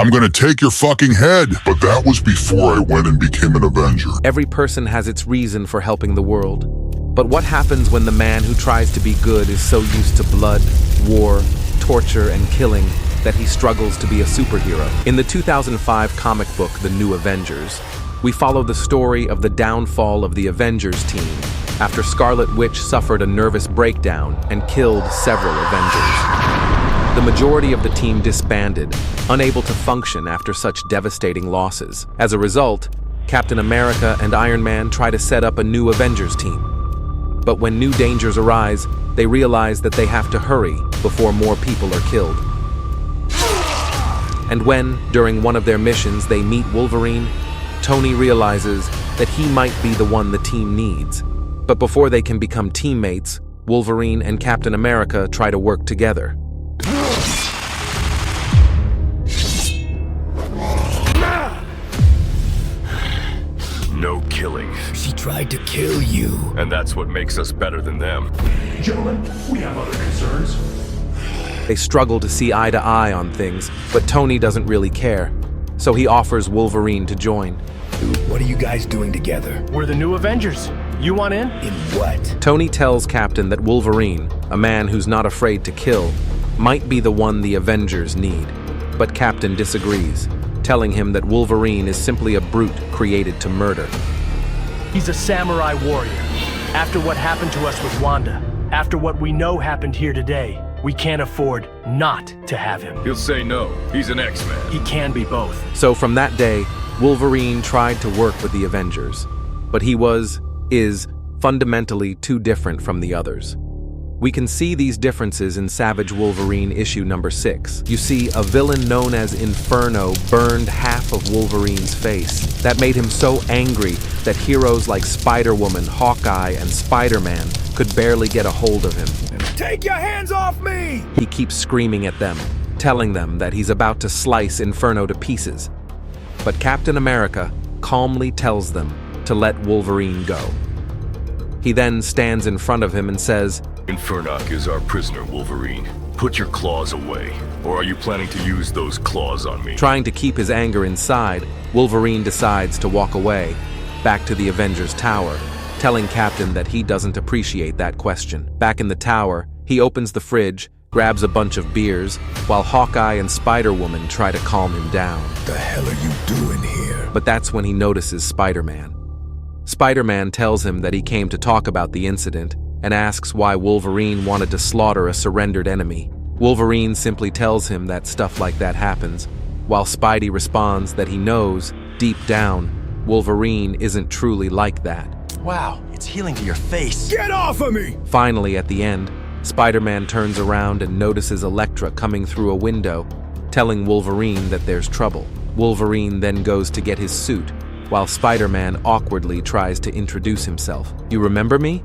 I'm gonna take your fucking head. But that was before I went and became an Avenger. Every person has its reason for helping the world. But what happens when the man who tries to be good is so used to blood, war, torture, and killing that he struggles to be a superhero? In the 2005 comic book, The New Avengers, we follow the story of the downfall of the Avengers team after Scarlet Witch suffered a nervous breakdown and killed several Avengers. The majority of the team disbanded, unable to function after such devastating losses. As a result, Captain America and Iron Man try to set up a new Avengers team. But when new dangers arise, they realize that they have to hurry before more people are killed. And when, during one of their missions, they meet Wolverine, Tony realizes that he might be the one the team needs. But before they can become teammates, Wolverine and Captain America try to work together. No killing. She tried to kill you. And that's what makes us better than them. Gentlemen, we have other concerns. They struggle to see eye to eye on things, but Tony doesn't really care. So he offers Wolverine to join. What are you guys doing together? We're the new Avengers. You want in? In what? Tony tells Captain that Wolverine, a man who's not afraid to kill, might be the one the Avengers need. But Captain disagrees, telling him that Wolverine is simply a brute created to murder. He's a samurai warrior. After what happened to us with Wanda, after what we know happened here today, we can't afford not to have him. He'll say no. He's an X-Man. He can be both. So from that day, Wolverine tried to work with the Avengers, but he is fundamentally too different from the others. We can see these differences in Savage Wolverine issue number 6. You see, a villain known as Inferno burned half of Wolverine's face. That made him so angry that heroes like Spider-Woman, Hawkeye, and Spider-Man could barely get a hold of him. Take your hands off me! He keeps screaming at them, telling them that he's about to slice Inferno to pieces. But Captain America calmly tells them to let Wolverine go. He then stands in front of him and says, Infernoc is our prisoner, Wolverine. Put your claws away, or are you planning to use those claws on me? Trying to keep his anger inside, Wolverine decides to walk away, back to the Avengers Tower, telling Captain that he doesn't appreciate that question. Back in the tower, he opens the fridge, grabs a bunch of beers, while Hawkeye and Spider-Woman try to calm him down. The hell are you doing here? But that's when he notices Spider-Man. Spider-Man tells him that he came to talk about the incident and asks why Wolverine wanted to slaughter a surrendered enemy. Wolverine simply tells him that stuff like that happens, while Spidey responds that he knows, deep down, Wolverine isn't truly like that. Wow, it's healing to your face. Get off of me! Finally, at the end, Spider-Man turns around and notices Elektra coming through a window, telling Wolverine that there's trouble. Wolverine then goes to get his suit, while Spider-Man awkwardly tries to introduce himself. You remember me?